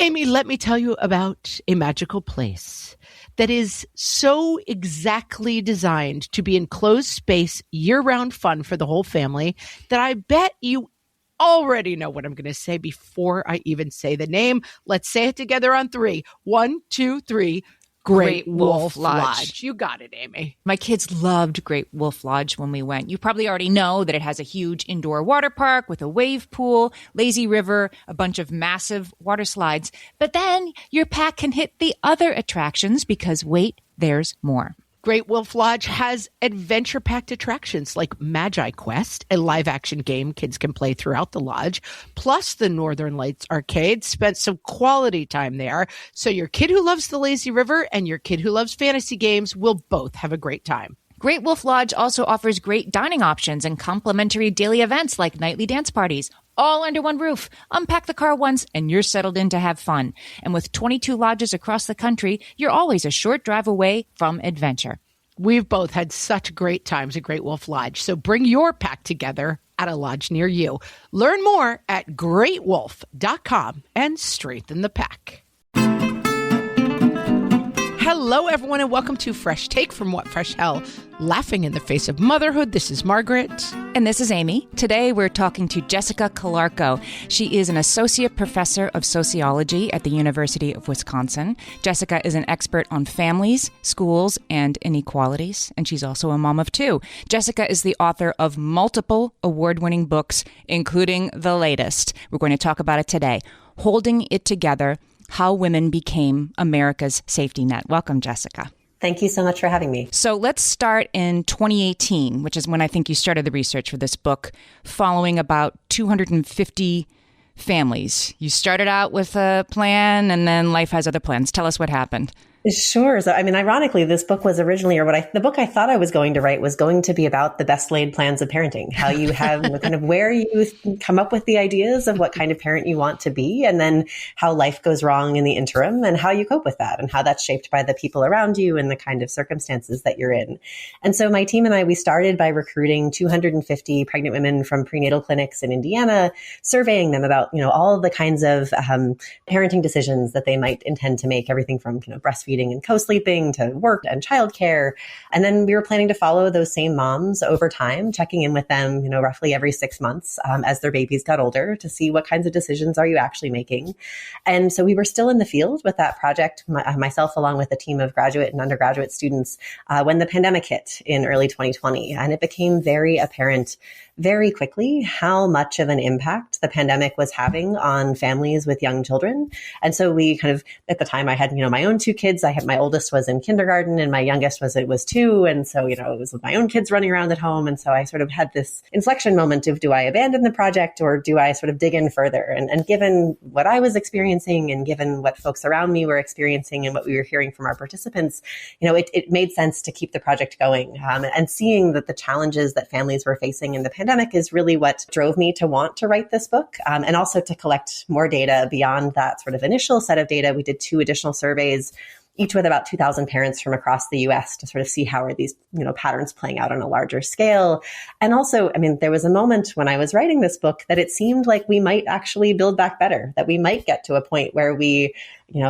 Amy, let me tell you about a magical place that is so exactly designed to be enclosed space, year-round fun for the whole family that I bet you already know what I'm going to say before I even say the name. Let's say it together on 3. 1, 2, 3. Great Wolf Lodge. You got it, Amy. My kids loved Great Wolf Lodge when we went. You probably already know that it has a huge indoor water park with a wave pool, lazy river, a bunch of massive water slides. But then your pack can hit the other attractions because, wait, there's more. Great Wolf Lodge has adventure-packed attractions like Magi Quest, a live-action game kids can play throughout the lodge, plus the Northern Lights Arcade. Spent some quality time there, so your kid who loves the lazy river and your kid who loves fantasy games will both have a great time. Great Wolf Lodge also offers great dining options and complimentary daily events like nightly dance parties, all under one roof. Unpack the car once and you're settled in to have fun. And with 22 lodges across the country, you're always a short drive away from adventure. We've both had such great times at Great Wolf Lodge, so bring your pack together at a lodge near you. Learn more at greatwolf.com and strengthen the pack. Hello, everyone, and welcome to Fresh Take from What Fresh Hell, laughing in the face of motherhood. This is Margaret. And this is Amy. Today, we're talking to Jessica Calarco. She is an associate professor of sociology at the University of Wisconsin. Jessica is an expert on families, schools, and inequalities, and she's also a mom of 2. Jessica is the author of multiple award-winning books, including the latest. We're going to talk about it today, Holding It Together: How Women Became America's Safety Net. Welcome, Jessica. Thank you so much for having me. So let's start in 2018, which is when I think you started the research for this book, following about 250 families. You started out with a plan, and then life has other plans. Tell us what happened. Sure. So, ironically, this book was originally, the book I thought I was going to write was going to be about the best laid plans of parenting, how you have kind of where you come up with the ideas of what kind of parent you want to be, and then how life goes wrong in the interim and how you cope with that and how that's shaped by the people around you and the kind of circumstances that you're in. And so my team and I, we started by recruiting 250 pregnant women from prenatal clinics in Indiana, surveying them about, all of the kinds of parenting decisions that they might intend to make, everything from, breastfeeding and co-sleeping to work and childcare. And then we were planning to follow those same moms over time, checking in with them, roughly every 6 months as their babies got older to see what kinds of decisions are you actually making. And so we were still in the field with that project, myself along with a team of graduate and undergraduate students when the pandemic hit in early 2020. And it became very apparent very quickly how much of an impact the pandemic was having on families with young children. And so we kind of, at the time I had, my own 2 kids. My oldest was in kindergarten and my youngest was 2. And so, it was with my own kids running around at home. And so I sort of had this inflection moment of, do I abandon the project or do I sort of dig in further? And given what I was experiencing and given what folks around me were experiencing and what we were hearing from our participants, it made sense to keep the project going. And seeing that the challenges that families were facing in the pandemic is really what drove me to want to write this book, and also to collect more data beyond that sort of initial set of data. We did 2 additional surveys, each with about 2,000 parents from across the U.S. to sort of see how are these, patterns playing out on a larger scale. And also, there was a moment when I was writing this book that it seemed like we might actually build back better, that we might get to a point where we,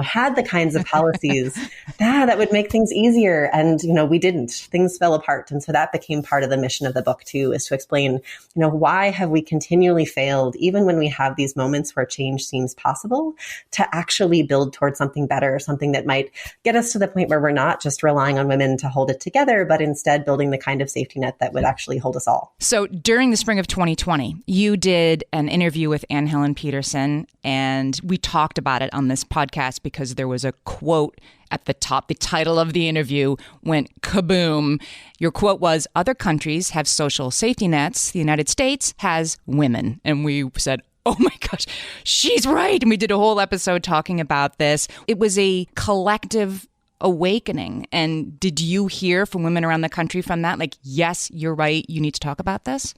had the kinds of policies that would make things easier. And, we didn't. Things fell apart. And so that became part of the mission of the book, too, is to explain, why have we continually failed, even when we have these moments where change seems possible, to actually build towards something better, something that might get us to the point where we're not just relying on women to hold it together, but instead building the kind of safety net that would actually hold us all. So during the spring of 2020, you did an interview with Anne Helen Peterson, and we talked about it on this podcast because there was a quote at the top. The title of the interview went kaboom. Your quote was, "Other countries have social safety nets. The United States has women." And we said, oh my gosh, she's right. And we did a whole episode talking about this. It was a collective awakening. And did you hear from women around the country from that? Like, yes, you're right. You need to talk about this?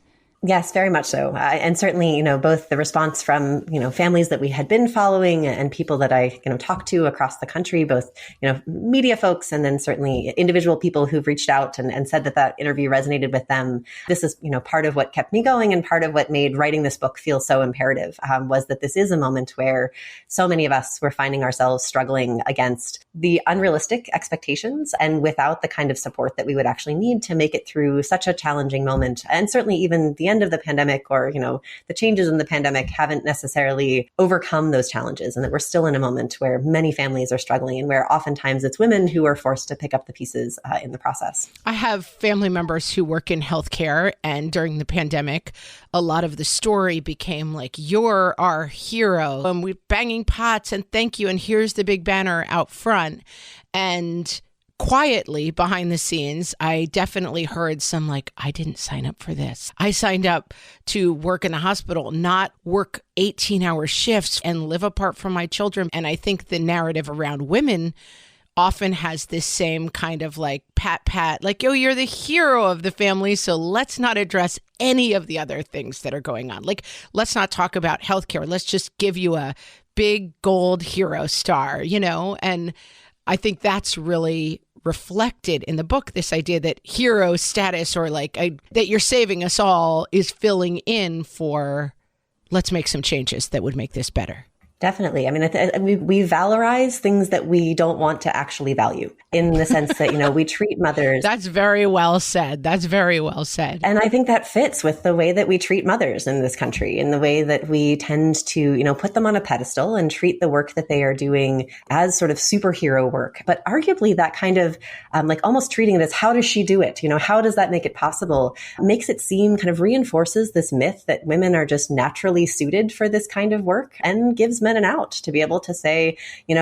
Yes, very much so. And certainly, both the response from, families that we had been following and people that I, talked to across the country, both, media folks, and then certainly individual people who've reached out and said that interview resonated with them. This is, part of what kept me going and part of what made writing this book feel so imperative, was that this is a moment where so many of us were finding ourselves struggling against the unrealistic expectations and without the kind of support that we would actually need to make it through such a challenging moment. And certainly even the end of the pandemic or, the changes in the pandemic haven't necessarily overcome those challenges, and that we're still in a moment where many families are struggling and where oftentimes it's women who are forced to pick up the pieces in the process. I have family members who work in healthcare, and during the pandemic, a lot of the story became like, you're our hero and we're banging pots and thank you. And here's the big banner out front. And quietly behind the scenes, I definitely heard some like, I didn't sign up for this. I signed up to work in a hospital, not work 18-hour shifts and live apart from my children. And I think the narrative around women often has this same kind of like pat, like, oh, you're the hero of the family. So let's not address any of the other things that are going on. Like, let's not talk about healthcare. Let's just give you a big gold hero star, and I think that's really reflected in the book, this idea that hero status or that you're saving us all is filling in for, let's make some changes that would make this better. Definitely. I mean, we valorize things that we don't want to actually value, in the sense that, we treat mothers. That's very well said. That's very well said. And I think that fits with the way that we treat mothers in this country, in the way that we tend to, put them on a pedestal and treat the work that they are doing as sort of superhero work. But arguably that kind of almost treating it as, how does she do it? How does that make it possible? Makes it seem, kind of reinforces this myth that women are just naturally suited for this kind of work, and gives men an out to be able to say,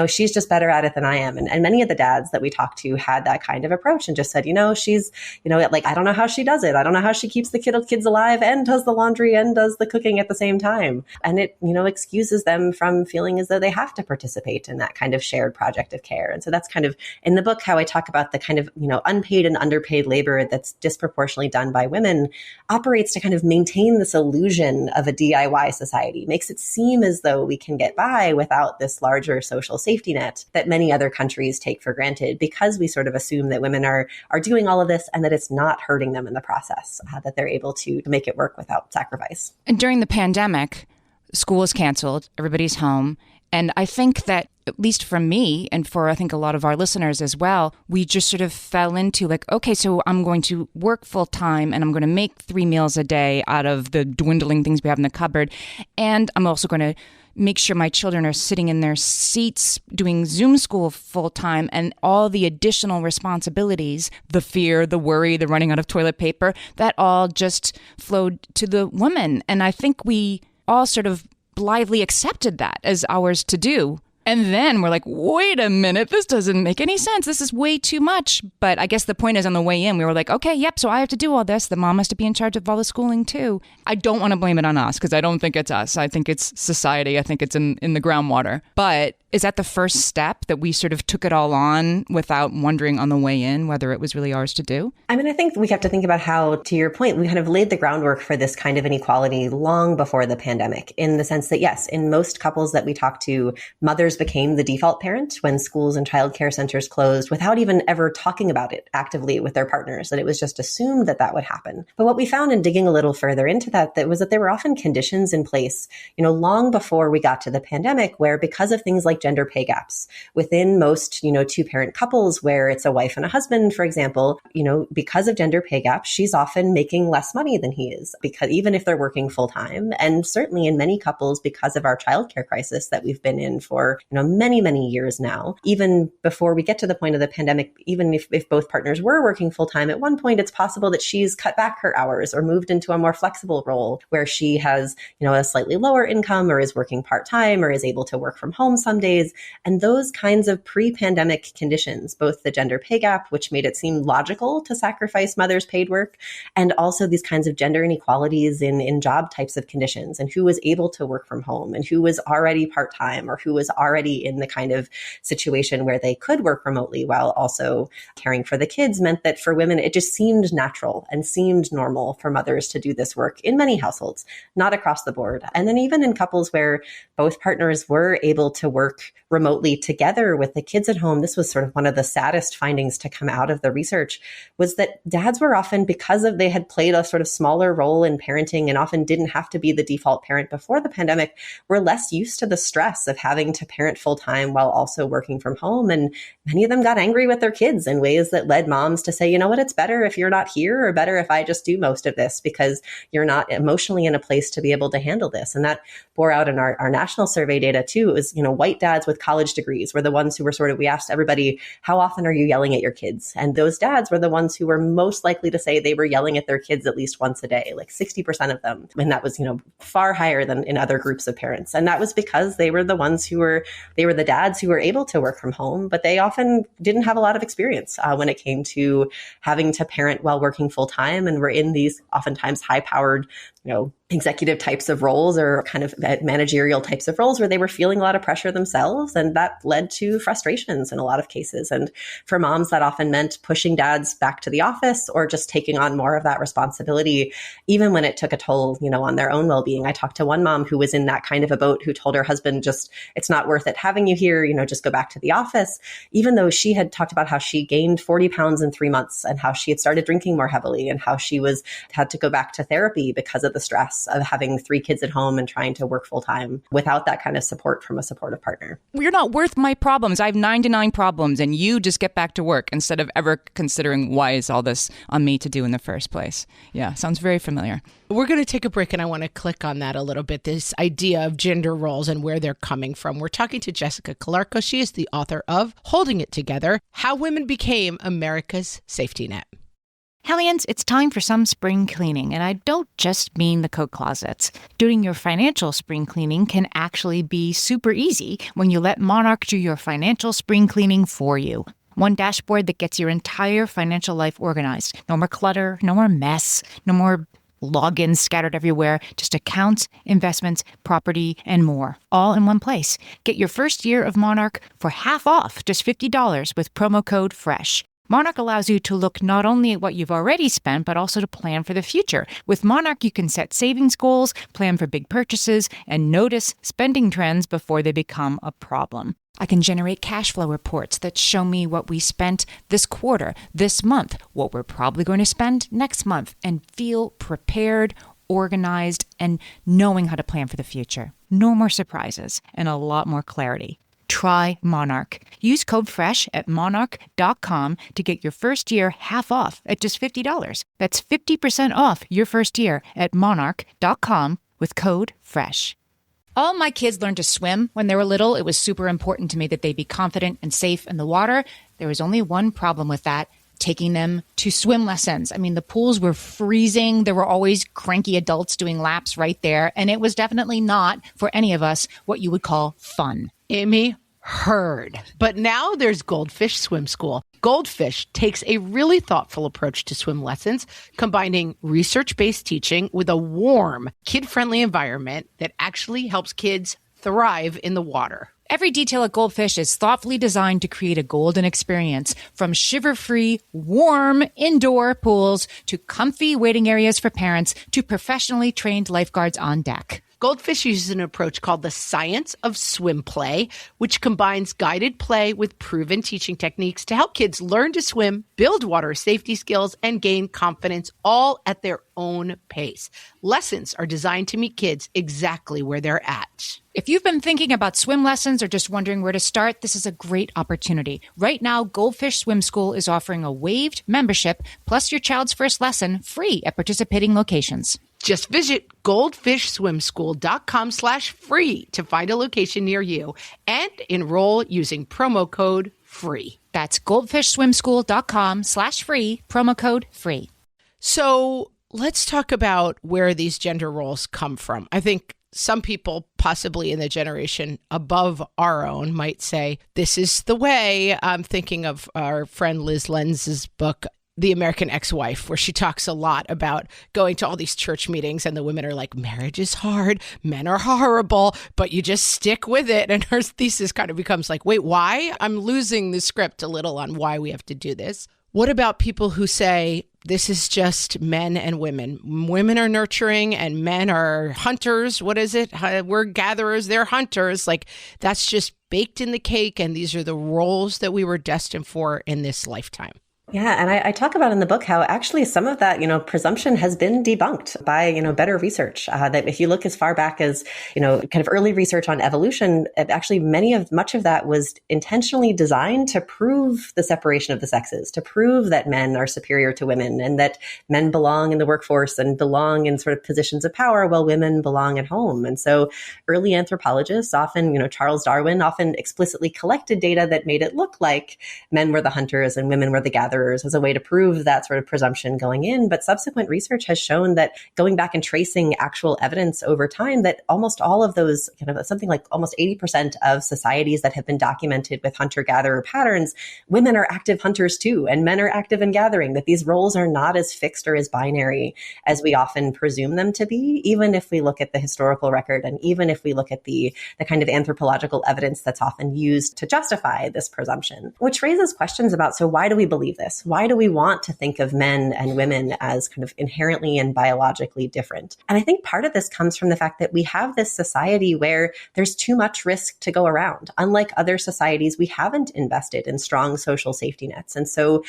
she's just better at it than I am. And many of the dads that we talked to had that kind of approach and just said, she's, I don't know how she does it. I don't know how she keeps the kids alive and does the laundry and does the cooking at the same time. And it, excuses them from feeling as though they have to participate in that kind of shared project of care. And so that's kind of in the book how I talk about the kind of, unpaid and underpaid labor that's disproportionately done by women operates to kind of maintain this illusion of a DIY society, makes it seem as though we can get by without this larger social safety net that many other countries take for granted, because we sort of assume that women are doing all of this and that it's not hurting them in the process, that they're able to make it work without sacrifice. And during the pandemic, school is canceled, everybody's home. And I think that, at least for me and for I think a lot of our listeners as well, we just sort of fell into like, okay, so I'm going to work full time and I'm going to make 3 meals a day out of the dwindling things we have in the cupboard. And I'm also going to make sure my children are sitting in their seats doing Zoom school full time, and all the additional responsibilities, the fear, the worry, the running out of toilet paper, that all just flowed to the woman. And I think we all sort of blithely accepted that as ours to do. And then we're like, wait a minute, this doesn't make any sense. This is way too much. But I guess the point is, on the way in, we were like, okay, yep, so I have to do all this. The mom has to be in charge of all the schooling too. I don't want to blame it on us, because I don't think it's us. I think it's society. I think it's in the groundwater. But is that the first step, that we sort of took it all on without wondering on the way in whether it was really ours to do? I mean, I think we have to think about how, to your point, we kind of laid the groundwork for this kind of inequality long before the pandemic, in the sense that, yes, in most couples that we talk to, mothers became the default parent when schools and childcare centers closed, without even ever talking about it actively with their partners, that it was just assumed that that would happen. But what we found in digging a little further into that was that there were often conditions in place, long before we got to the pandemic, where, because of things like gender pay gaps within most, two-parent couples where it's a wife and a husband, for example, because of gender pay gaps, she's often making less money than he is, because even if they're working full time, and certainly in many couples, because of our childcare crisis that we've been in for, many, many years now, even before we get to the point of the pandemic, even if both partners were working full time, at one point, it's possible that she's cut back her hours or moved into a more flexible role where she has, a slightly lower income, or is working part time, or is able to work from home some days. holidays, and those kinds of pre-pandemic conditions, both the gender pay gap, which made it seem logical to sacrifice mothers' paid work, and also these kinds of gender inequalities in job types of conditions, and who was able to work from home and who was already part-time or who was already in the kind of situation where they could work remotely while also caring for the kids, meant that for women, it just seemed natural and seemed normal for mothers to do this work in many households, not across the board. And then even in couples where both partners were able to work remotely together with the kids at home, this was sort of one of the saddest findings to come out of the research, was that dads were often, because of they had played a sort of smaller role in parenting and often didn't have to be the default parent before the pandemic, were less used to the stress of having to parent full time while also working from home. And many of them got angry with their kids in ways that led moms to say, you know what, it's better if you're not here, or better if I just do most of this because you're not emotionally in a place to be able to handle this. And that bore out in our national survey data too. It was, white dads with college degrees were the ones who were we asked everybody, how often are you yelling at your kids? And those dads were the ones who were most likely to say they were yelling at their kids at least once a day, like 60% of them. And that was, far higher than in other groups of parents. And that was because they were the ones they were the dads who were able to work from home, but they often didn't have a lot of experience when it came to having to parent while working full time, and were in these oftentimes high powered, executive types of roles or kind of managerial types of roles where they were feeling a lot of pressure themselves. And that led to frustrations in a lot of cases. And for moms, that often meant pushing dads back to the office or just taking on more of that responsibility, even when it took a toll, on their own well-being. I talked to one mom who was in that kind of a boat, who told her husband, it's not worth it having you here, just go back to the office, even though she had talked about how she gained 40 pounds in 3 months and how she had started drinking more heavily and how she had to go back to therapy because of the stress of having 3 kids at home and trying to work full time without that kind of support from a supportive partner. You're not worth my problems. I have 99 problems and you just get back to work instead of ever considering why is all this on me to do in the first place. Yeah, sounds very familiar. We're going to take a break and I want to click on that a little bit, this idea of gender roles and where they're coming from. We're talking to Jessica Calarco. She is the author of Holding It Together, How Women Became America's Safety Net. Hellions, it's time for some spring cleaning, and I don't just mean the coat closets. Doing your financial spring cleaning can actually be super easy when you let Monarch do your financial spring cleaning for you. One dashboard that gets your entire financial life organized. No more clutter, no more mess, no more logins scattered everywhere, just accounts, investments, property, and more, all in one place. Get your first year of Monarch for half off, just $50 with promo code FRESH. Monarch allows you to look not only at what you've already spent, but also to plan for the future. With Monarch, you can set savings goals, plan for big purchases, and notice spending trends before they become a problem. I can generate cash flow reports that show me what we spent this quarter, this month, what we're probably going to spend next month, and feel prepared, organized, and knowing how to plan for the future. No more surprises and a lot more clarity. Try Monarch. Use code FRESH at monarch.com to get your first year half off at just $50. That's 50% off your first year at monarch.com with code FRESH. All my kids learned to swim when they were little. It was super important to me that they be confident and safe in the water. There was only one problem with that: taking them to swim lessons. I mean, the pools were freezing. There were always cranky adults doing laps right there. And it was definitely not, for any of us, what you would call fun. Amy, heard. But now there's Goldfish Swim School. Goldfish takes a really thoughtful approach to swim lessons, combining research-based teaching with a warm, kid-friendly environment that actually helps kids thrive in the water. Every detail at Goldfish is thoughtfully designed to create a golden experience, from shiver-free, warm indoor pools to comfy waiting areas for parents to professionally trained lifeguards on deck. Goldfish uses an approach called the science of swim play, which combines guided play with proven teaching techniques to help kids learn to swim, build water safety skills, and gain confidence, all at their own pace. Lessons are designed to meet kids exactly where they're at. If you've been thinking about swim lessons or just wondering where to start, this is a great opportunity. Right now, Goldfish Swim School is offering a waived membership plus your child's first lesson free at participating locations. Just visit goldfishswimschool.com/free to find a location near you and enroll using promo code FREE. That's goldfishswimschool.com/free, promo code FREE. So let's talk about where these gender roles come from. I think some people possibly in the generation above our own might say, this is the way. I'm thinking of our friend Liz Lenz's book, The American Ex-Wife, where she talks a lot about going to all these church meetings and the women are like, marriage is hard, men are horrible, but you just stick with it. And her thesis kind of becomes like, wait, why? I'm losing the script a little on why we have to do this. What about people who say, this is just men and women? Women are nurturing and men are hunters. What is it? We're gatherers, they're hunters. Like, that's just baked in the cake. And these are the roles that we were destined for in this lifetime. Yeah. And I talk about in the book how actually some of that, presumption has been debunked by, better research. That if you look as far back as, kind of early research on evolution, actually much of that was intentionally designed to prove the separation of the sexes, to prove that men are superior to women and that men belong in the workforce and belong in sort of positions of power while women belong at home. And so early anthropologists often, Charles Darwin often explicitly collected data that made it look like men were the hunters and women were the gatherers as a way to prove that sort of presumption going in. But subsequent research has shown that going back and tracing actual evidence over time, that almost all of those, something like almost 80% of societies that have been documented with hunter-gatherer patterns, women are active hunters too, and men are active in gathering, that these roles are not as fixed or as binary as we often presume them to be, even if we look at the historical record and even if we look at the kind of anthropological evidence that's often used to justify this presumption, which raises questions about, so why do we believe this? Why do we want to think of men and women as kind of inherently and biologically different? And I think part of this comes from the fact that we have this society where there's too much risk to go around. Unlike other societies, we haven't invested in strong social safety nets. And so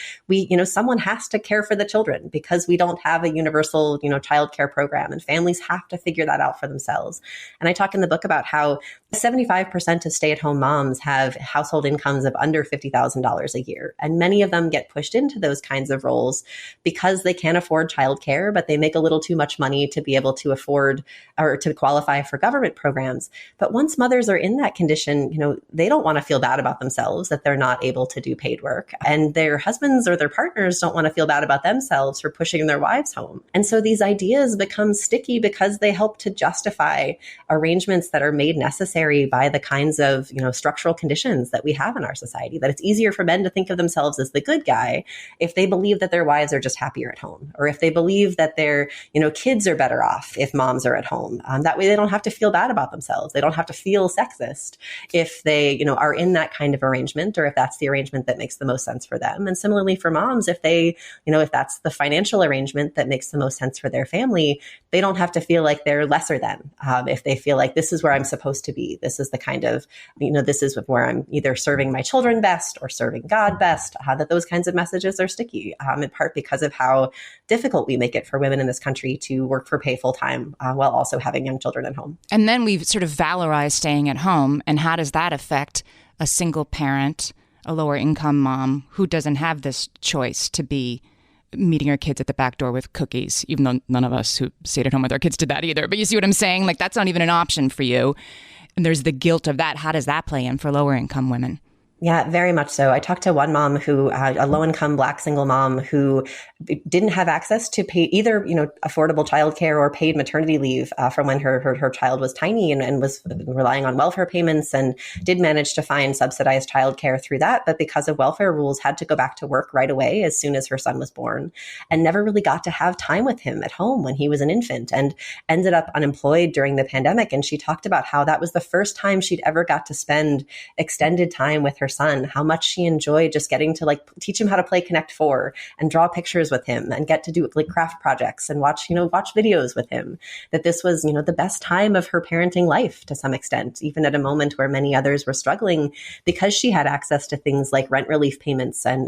someone has to care for the children because we don't have a universal, childcare program, and families have to figure that out for themselves. And I talk in the book about how 75% of stay-at-home moms have household incomes of under $50,000 a year. And many of them get pushed into those kinds of roles because they can't afford childcare, but they make a little too much money to be able to afford or to qualify for government programs. But once mothers are in that condition, they don't want to feel bad about themselves that they're not able to do paid work. And their husbands or their partners don't want to feel bad about themselves for pushing their wives home. And so these ideas become sticky because they help to justify arrangements that are made necessary by the kinds of, structural conditions that we have in our society, that it's easier for men to think of themselves as the good guy if they believe that their wives are just happier at home, or if they believe that their, kids are better off if moms are at home. That way they don't have to feel bad about themselves. They don't have to feel sexist if they, are in that kind of arrangement, or if that's the arrangement that makes the most sense for them. And similarly for moms, if they, if that's the financial arrangement that makes the most sense for their family, they don't have to feel like they're lesser than. If they feel like this is where I'm supposed to be, this is the kind of, this is where I'm either serving my children best or serving God best, that those kinds of messages are sticky, in part because of how difficult we make it for women in this country to work for pay full time while also having young children at home. And then we've sort of valorized staying at home. And how does that affect a single parent, a lower income mom who doesn't have this choice to be meeting her kids at the back door with cookies, even though none of us who stayed at home with our kids did that either. But you see what I'm saying? Like, that's not even an option for you. And there's the guilt of that. How does that play in for lower income women? Yeah, very much so. I talked to one mom who, a low-income Black single mom who didn't have access to pay either, affordable childcare or paid maternity leave from when her child was tiny and was relying on welfare payments, and did manage to find subsidized childcare through that. But because of welfare rules, had to go back to work right away as soon as her son was born, and never really got to have time with him at home when he was an infant, and ended up unemployed during the pandemic. And she talked about how that was the first time she'd ever got to spend extended time with her son, how much she enjoyed just getting to teach him how to play Connect 4 and draw pictures with him and get to do craft projects and watch videos with him. That this was, the best time of her parenting life to some extent, even at a moment where many others were struggling, because she had access to things like rent relief payments and,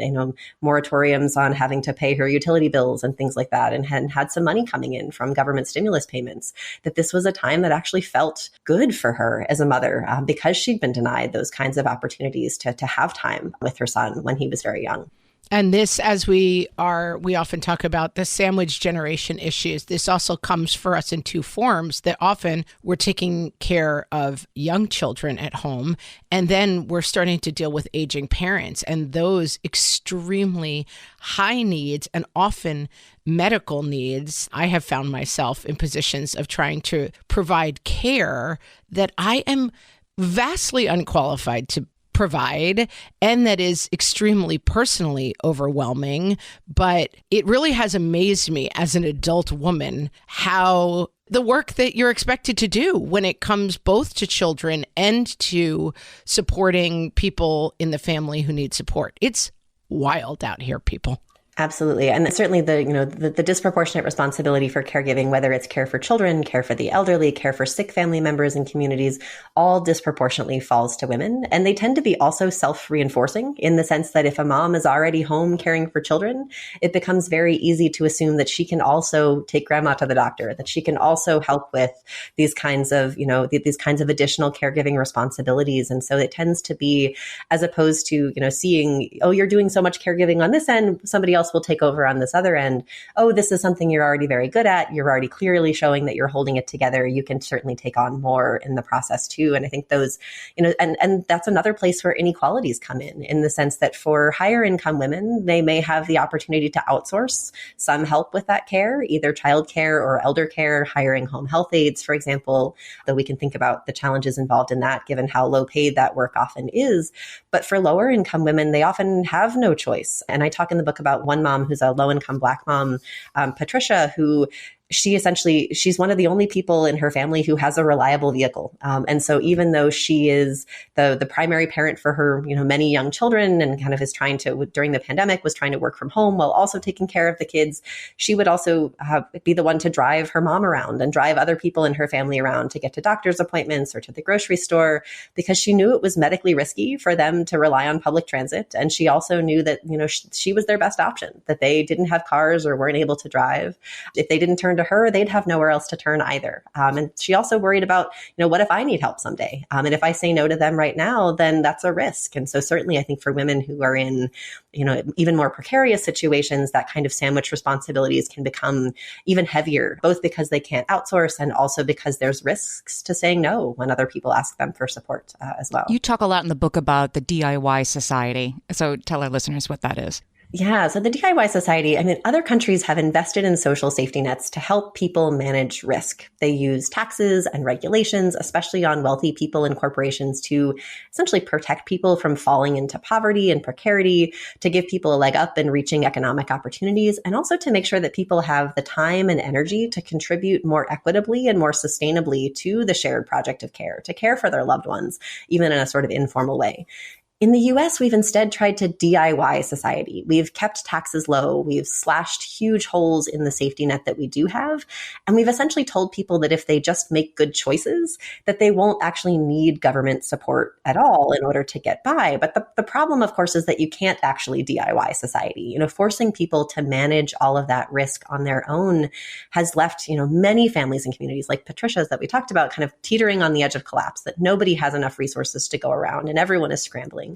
moratoriums on having to pay her utility bills and things like that, and had some money coming in from government stimulus payments. That this was a time that actually felt good for her as a mother because she'd been denied those kinds of opportunities to have time with her son when he was very young. And this, as we often talk about the sandwich generation issues. This also comes for us in two forms, that often we're taking care of young children at home, and then we're starting to deal with aging parents and those extremely high needs and often medical needs. I have found myself in positions of trying to provide care that I am vastly unqualified to provide, and that is extremely personally overwhelming. But it really has amazed me as an adult woman how the work that you're expected to do when it comes both to children and to supporting people in the family who need support. It's wild out here, people. Absolutely. And certainly the disproportionate responsibility for caregiving, whether it's care for children, care for the elderly, care for sick family members in communities, all disproportionately falls to women. And they tend to be also self-reinforcing in the sense that if a mom is already home caring for children, it becomes very easy to assume that she can also take grandma to the doctor, that she can also help with these kinds of additional caregiving responsibilities. And so it tends to be, as opposed to, seeing, oh, you're doing so much caregiving on this end, somebody else will take over on this other end. Oh, this is something you're already very good at. You're already clearly showing that you're holding it together. You can certainly take on more in the process too. And I think those, and that's another place where inequalities come in the sense that for higher income women, they may have the opportunity to outsource some help with that care, either childcare or elder care, hiring home health aides, for example, though we can think about the challenges involved in that, given how low paid that work often is. But for lower income women, they often have no choice. And I talk in the book about one mom who's a low-income Black mom, Patricia, who she's one of the only people in her family who has a reliable vehicle. And so even though she is the primary parent for her, many young children and kind of is trying to, during the pandemic, was trying to work from home while also taking care of the kids, she would also be the one to drive her mom around and drive other people in her family around to get to doctor's appointments or to the grocery store, because she knew it was medically risky for them to rely on public transit. And she also knew that, she was their best option, that they didn't have cars or weren't able to drive. If they didn't turn to her, they'd have nowhere else to turn either. And she also worried about, what if I need help someday? And if I say no to them right now, then that's a risk. And so certainly I think for women who are in, even more precarious situations, that kind of sandwich responsibilities can become even heavier, both because they can't outsource and also because there's risks to saying no when other people ask them for support as well. You talk a lot in the book about the DIY society. So tell our listeners what that is. Yeah. So the DIY society, other countries have invested in social safety nets to help people manage risk. They use taxes and regulations, especially on wealthy people and corporations, to essentially protect people from falling into poverty and precarity, to give people a leg up in reaching economic opportunities, and also to make sure that people have the time and energy to contribute more equitably and more sustainably to the shared project of care, to care for their loved ones, even in a sort of informal way. In the US, we've instead tried to DIY society. We've kept taxes low. We've slashed huge holes in the safety net that we do have. And we've essentially told people that if they just make good choices, that they won't actually need government support at all in order to get by. But the problem, of course, is that you can't actually DIY society. Forcing people to manage all of that risk on their own has left, many families and communities like Patricia's that we talked about kind of teetering on the edge of collapse, that nobody has enough resources to go around and everyone is scrambling.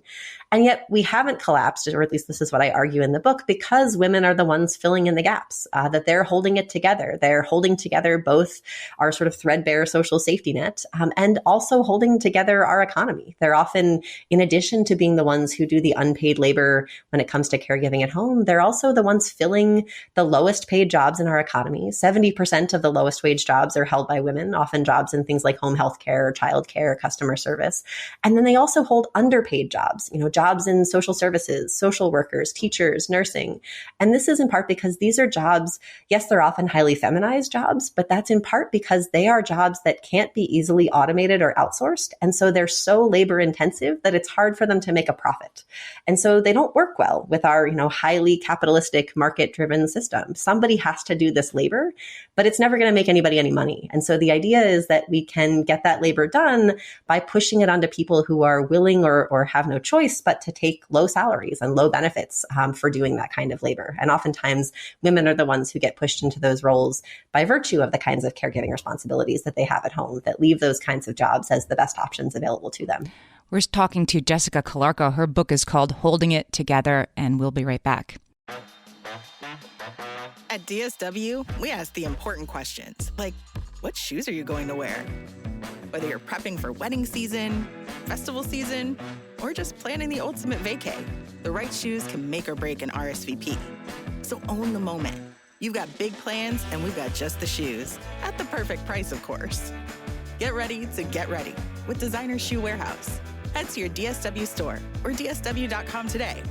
And yet we haven't collapsed, or at least this is what I argue in the book, because women are the ones filling in the gaps, that they're holding it together. They're holding together both our sort of threadbare social safety net and also holding together our economy. They're often, in addition to being the ones who do the unpaid labor when it comes to caregiving at home, they're also the ones filling the lowest paid jobs in our economy. 70% of the lowest wage jobs are held by women, often jobs in things like home health care, childcare, customer service. And then they also hold underpaid jobs, jobs in social services, social workers, teachers, nursing. And this is in part because these are jobs, yes, they're often highly feminized jobs, but that's in part because they are jobs that can't be easily automated or outsourced. And so they're so labor intensive that it's hard for them to make a profit. And so they don't work well with our, highly capitalistic market driven system. Somebody has to do this labor, but it's never going to make anybody any money. And so the idea is that we can get that labor done by pushing it onto people who are willing or have no choice but to take low salaries and low benefits for doing that kind of labor. And oftentimes women are the ones who get pushed into those roles by virtue of the kinds of caregiving responsibilities that they have at home that leave those kinds of jobs as the best options available to them. We're talking to Jessica Calarco. Her book is called Holding It Together, and we'll be right back. At DSW, we ask the important questions, like, what shoes are you going to wear? Whether you're prepping for wedding season, festival season, or just planning the ultimate vacay, the right shoes can make or break an RSVP. So own the moment. You've got big plans, and we've got just the shoes. At the perfect price, of course. Get ready to get ready with Designer Shoe Warehouse. Head to your DSW store or dsw.com today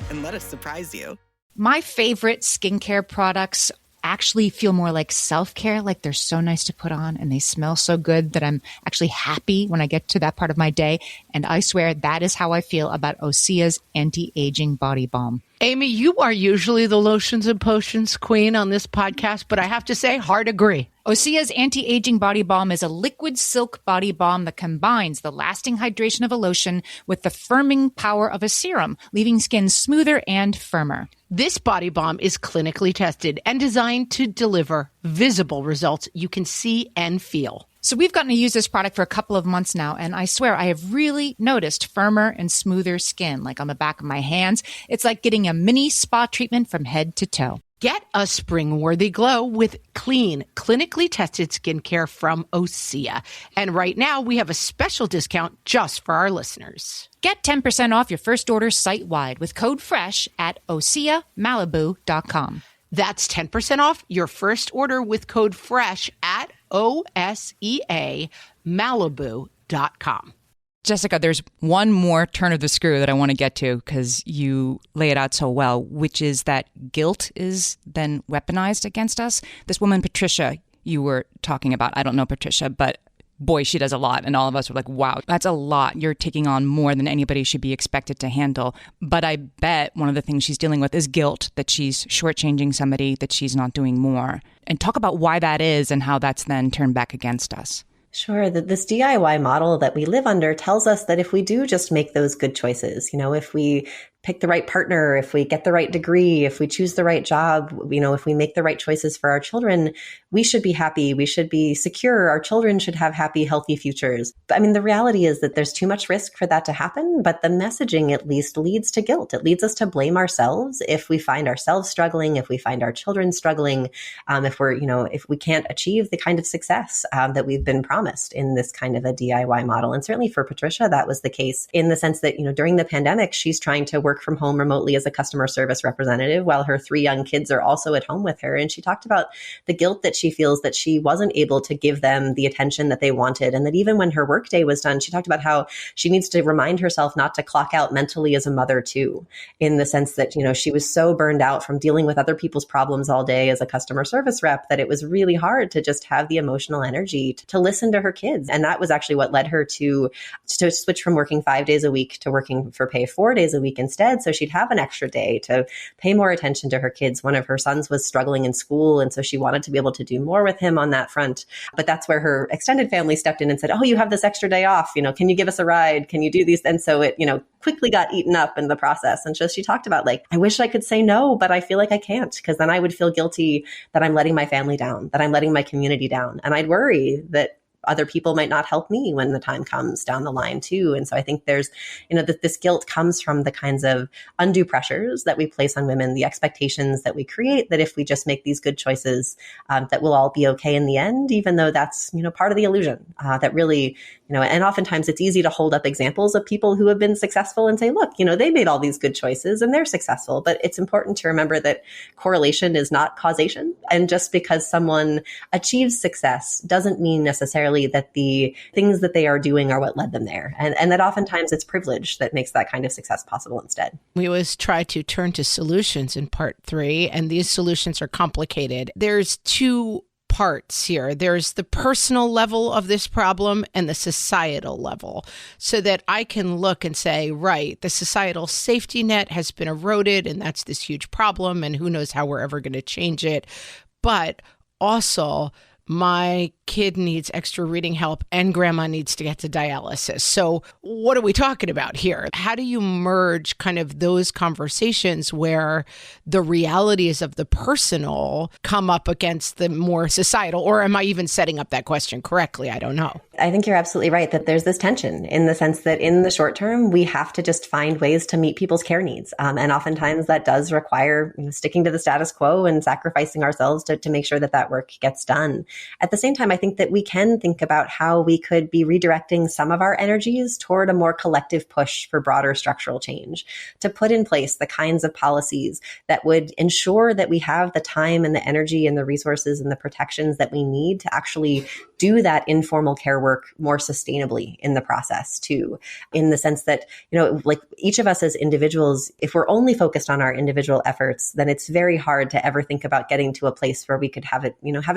and let us surprise you. My favorite skincare products actually feel more like self-care, like they're so nice to put on and they smell so good that I'm actually happy when I get to that part of my day. And I swear that is how I feel about Osea's anti-aging body balm. Amy, you are usually the lotions and potions queen on this podcast, but I have to say, hard agree. Osea's anti-aging body balm is a liquid silk body balm that combines the lasting hydration of a lotion with the firming power of a serum, leaving skin smoother and firmer. This body balm is clinically tested and designed to deliver visible results you can see and feel. So we've gotten to use this product for a couple of months now, and I swear I have really noticed firmer and smoother skin, like on the back of my hands. It's like getting a mini spa treatment from head to toe. Get a spring-worthy glow with clean, clinically tested skincare from Osea. And right now, we have a special discount just for our listeners. Get 10% off your first order site-wide with code FRESH at OseaMalibu.com. That's 10% off your first order with code FRESH at OSEAMalibu.com. Jessica, there's one more turn of the screw that I want to get to because you lay it out so well, which is that guilt is then weaponized against us. This woman, Patricia, you were talking about, I don't know Patricia, but boy, she does a lot. And all of us were like, wow, that's a lot. You're taking on more than anybody should be expected to handle. But I bet one of the things she's dealing with is guilt, that she's shortchanging somebody, that she's not doing more. And talk about why that is and how that's then turned back against us. Sure. This DIY model that we live under tells us that if we do just make those good choices, if we pick the right partner, if we get the right degree, if we choose the right job, if we make the right choices for our children, we should be happy. We should be secure. Our children should have happy, healthy futures. But the reality is that there's too much risk for that to happen. But the messaging at least leads to guilt. It leads us to blame ourselves if we find ourselves struggling, if we find our children struggling, if we can't achieve the kind of success that we've been promised in this kind of a DIY model. And certainly for Patricia, that was the case in the sense that, during the pandemic, she's trying to work from home remotely as a customer service representative while her 3 young kids are also at home with her. And she talked about the guilt that she feels that she wasn't able to give them the attention that they wanted. And that even when her workday was done, she talked about how she needs to remind herself not to clock out mentally as a mother too, in the sense that, she was so burned out from dealing with other people's problems all day as a customer service rep that it was really hard to just have the emotional energy to listen to her kids. And that was actually what led her to switch from working 5 days a week to working for pay 4 days a week instead. So she'd have an extra day to pay more attention to her kids. One of her sons was struggling in school, and so she wanted to be able to do more with him on that front. But that's where her extended family stepped in and said, oh, you have this extra day off. Can you give us a ride? Can you do these? And so it, quickly got eaten up in the process. And so she talked about I wish I could say no, but I feel like I can't, because then I would feel guilty that I'm letting my family down, that I'm letting my community down. And I'd worry that other people might not help me when the time comes down the line too. And so I think there's, this guilt comes from the kinds of undue pressures that we place on women, the expectations that we create that if we just make these good choices, that we'll all be okay in the end, even though that's, part of the illusion that really, and oftentimes it's easy to hold up examples of people who have been successful and say, look, they made all these good choices and they're successful. But it's important to remember that correlation is not causation. And just because someone achieves success doesn't mean necessarily that the things that they are doing are what led them there. And that oftentimes it's privilege that makes that kind of success possible instead. We always try to turn to solutions in part 3, and these solutions are complicated. There's 2 parts here. There's the personal level of this problem and the societal level, so that I can look and say, right, the societal safety net has been eroded, and that's this huge problem, and who knows how we're ever going to change it. But also, my kid needs extra reading help and grandma needs to get to dialysis. So what are we talking about here? How do you merge kind of those conversations where the realities of the personal come up against the more societal? Or am I even setting up that question correctly? I don't know. I think you're absolutely right that there's this tension in the sense that in the short term, we have to just find ways to meet people's care needs. And oftentimes that does require sticking to the status quo and sacrificing ourselves to make sure that that work gets done. At the same time, I think that we can think about how we could be redirecting some of our energies toward a more collective push for broader structural change, to put in place the kinds of policies that would ensure that we have the time and the energy and the resources and the protections that we need to actually do that informal care work more sustainably in the process too, in the sense that, like each of us as individuals, if we're only focused on our individual efforts, then it's very hard to ever think about getting to a place where we could have it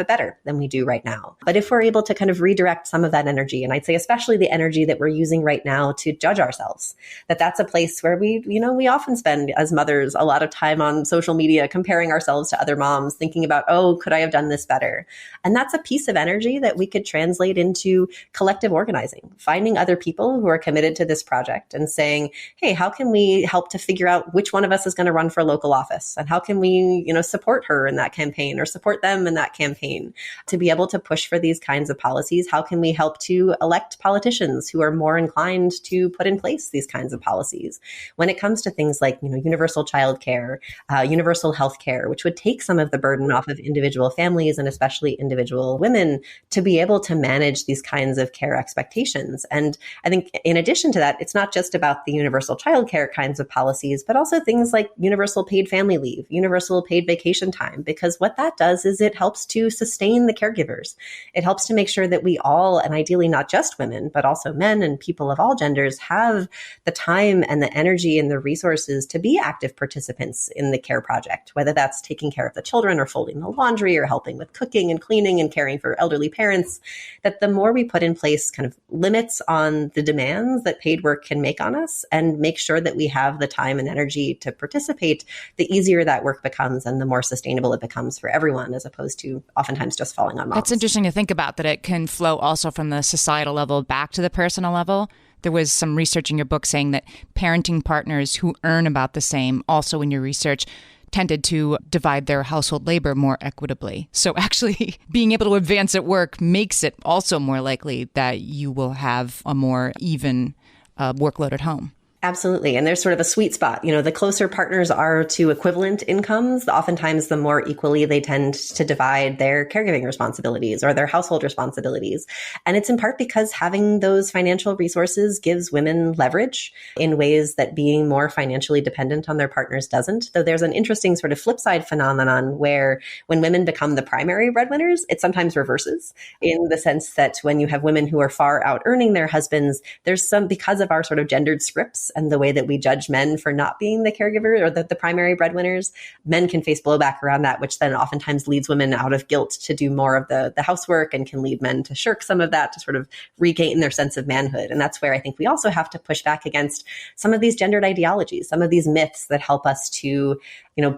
better than we do right now. But if we're able to kind of redirect some of that energy, and I'd say especially the energy that we're using right now to judge ourselves, that's a place where we often spend as mothers a lot of time on social media comparing ourselves to other moms, thinking about, oh, could I have done this better? And that's a piece of energy that we could translate into collective organizing, finding other people who are committed to this project and saying, hey, how can we help to figure out which one of us is going to run for local office? And how can we, support her in that campaign or support them in that campaign to be able to push for these kinds of policies? How can we help to elect politicians who are more inclined to put in place these kinds of policies? When it comes to things like, universal childcare, universal health care, which would take some of the burden off of individual families and especially individual women to be able to manage these kinds of care expectations. And I think in addition to that, it's not just about the universal childcare kinds of policies, but also things like universal paid family leave, universal paid vacation time, because what that does is it helps to sustain the caregivers. It helps to make sure that we all, and ideally not just women, but also men and people of all genders, have the time and the energy and the resources to be active participants in the care project, whether that's taking care of the children or folding the laundry or helping with cooking and cleaning and caring for elderly parents, that the more we put in place kind of limits on the demands that paid work can make on us and make sure that we have the time and energy to participate, the easier that work becomes and the more sustainable it becomes for everyone, as opposed to oftentimes just falling on moms. That's interesting to think about, that it can flow also from the societal level back to the personal level. There was some research in your book saying that parenting partners who earn about the same, also in your research, tended to divide their household labor more equitably. So actually being able to advance at work makes it also more likely that you will have a more even workload at home. Absolutely. And there's sort of a sweet spot. The closer partners are to equivalent incomes, oftentimes the more equally they tend to divide their caregiving responsibilities or their household responsibilities. And it's in part because having those financial resources gives women leverage in ways that being more financially dependent on their partners doesn't. Though there's an interesting sort of flip side phenomenon where when women become the primary breadwinners, it sometimes reverses, in the sense that when you have women who are far out earning their husbands, there's some, because of our sort of gendered scripts and the way that we judge men for not being the caregiver or the primary breadwinners, men can face blowback around that, which then oftentimes leads women out of guilt to do more of the housework and can lead men to shirk some of that to sort of regain their sense of manhood. And that's where I think we also have to push back against some of these gendered ideologies, some of these myths that help us to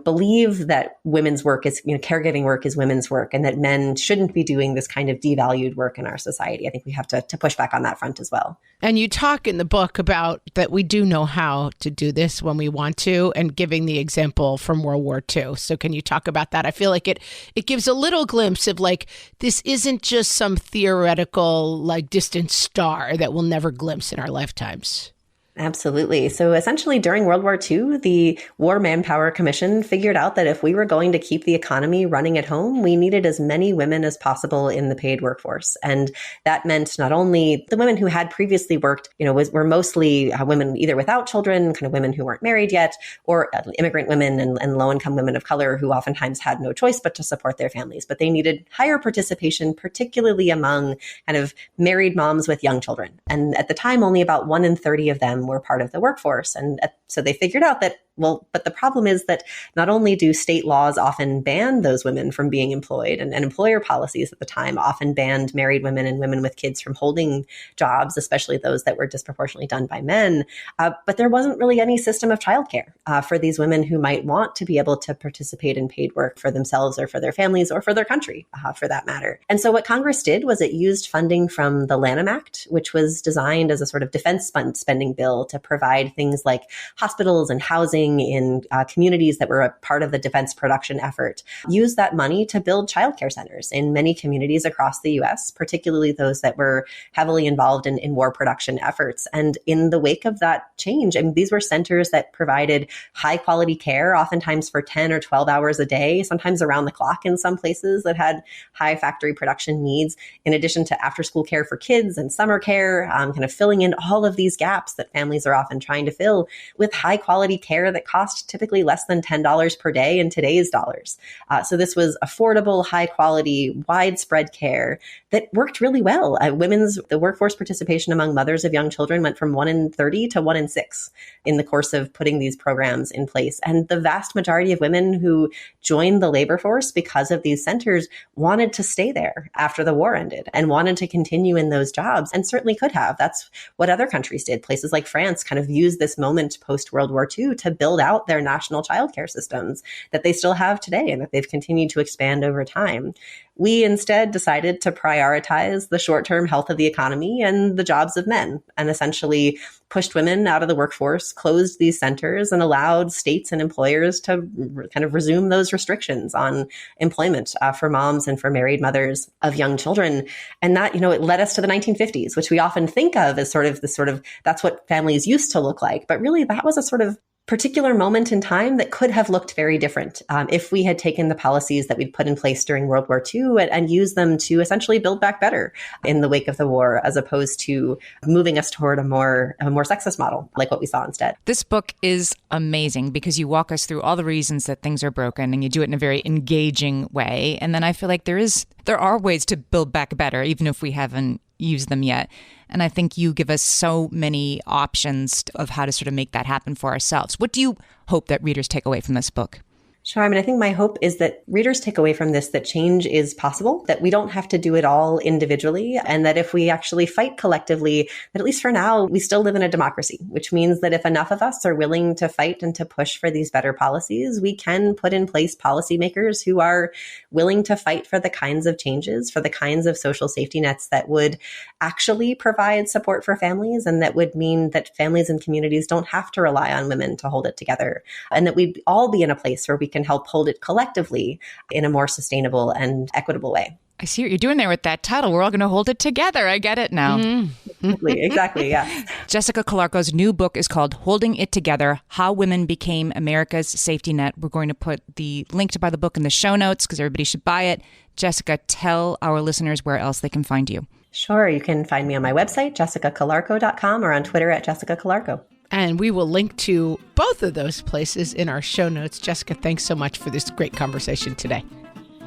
believe that women's work is, caregiving work is women's work and that men shouldn't be doing this kind of devalued work in our society. I think we have to push back on that front as well. And you talk in the book about that we do know how to do this when we want to, and giving the example from World War II. So can you talk about that? I feel like it gives a little glimpse of like, this isn't just some theoretical, like distant star that we'll never glimpse in our lifetimes. Absolutely. So essentially during World War II, the War Manpower Commission figured out that if we were going to keep the economy running at home, we needed as many women as possible in the paid workforce. And that meant not only the women who had previously worked, were mostly women either without children, kind of women who weren't married yet, or immigrant women and low-income women of color who oftentimes had no choice but to support their families. But they needed higher participation, particularly among kind of married moms with young children. And at the time, only about 1 in 30 of them were part of the workforce. And so they figured out that, but the problem is that not only do state laws often ban those women from being employed, and employer policies at the time often banned married women and women with kids from holding jobs, especially those that were disproportionately done by men. But there wasn't really any system of childcare for these women who might want to be able to participate in paid work for themselves or for their families or for their country, for that matter. And so what Congress did was it used funding from the Lanham Act, which was designed as a sort of defense spending bill to provide things like hospitals and housing working in communities that were a part of the defense production effort, used that money to build childcare centers in many communities across the U.S., particularly those that were heavily involved in war production efforts. And in the wake of that change, I mean, these were centers that provided high quality care, oftentimes for 10 or 12 hours a day, sometimes around the clock in some places that had high factory production needs, in addition to after school care for kids and summer care, kind of filling in all of these gaps that families are often trying to fill with high quality care that cost typically less than $10 per day in today's dollars. So this was affordable, high quality, widespread care that worked really well. The workforce participation among mothers of young children went from 1 in 30 to 1 in 6 in the course of putting these programs in place. And the vast majority of women who joined the labor force because of these centers wanted to stay there after the war ended and wanted to continue in those jobs, and certainly could have. That's what other countries did. Places like France kind of used this moment post-World War II to build out their national childcare systems that they still have today and that they've continued to expand over time. We instead decided to prioritize the short-term health of the economy and the jobs of men, and essentially pushed women out of the workforce, closed these centers, and allowed states and employers to kind of resume those restrictions on employment for moms and for married mothers of young children. And that, it led us to the 1950s, which we often think of as that's what families used to look like. But really, that was a sort of particular moment in time that could have looked very different if we had taken the policies that we'd put in place during World War II and used them to essentially build back better in the wake of the war, as opposed to moving us toward a more sexist model like what we saw instead. This book is amazing because you walk us through all the reasons that things are broken, and you do it in a very engaging way. And then I feel like there are ways to build back better, even if we haven't used them yet. And I think you give us so many options of how to sort of make that happen for ourselves. What do you hope that readers take away from this book? Sure. I mean, I think my hope is that readers take away from this that change is possible, that we don't have to do it all individually, and that if we actually fight collectively, that at least for now, we still live in a democracy, which means that if enough of us are willing to fight and to push for these better policies, we can put in place policymakers who are willing to fight for the kinds of changes, for the kinds of social safety nets that would actually provide support for families, and that would mean that families and communities don't have to rely on women to hold it together, and that we'd all be in a place where we can help hold it collectively in a more sustainable and equitable way. I see what you're doing there with that title. We're all going to hold it together. I get it now. Mm-hmm. Exactly. Yeah. Jessica Calarco's new book is called Holding It Together, How Women Became America's Safety Net. We're going to put the link to buy the book in the show notes because everybody should buy it. Jessica, tell our listeners where else they can find you. Sure. You can find me on my website, jessicacalarco.com, or on Twitter at Jessica Calarco. And we will link to both of those places in our show notes. Jessica, thanks so much for this great conversation today.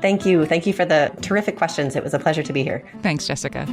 Thank you. Thank you for the terrific questions. It was a pleasure to be here. Thanks, Jessica.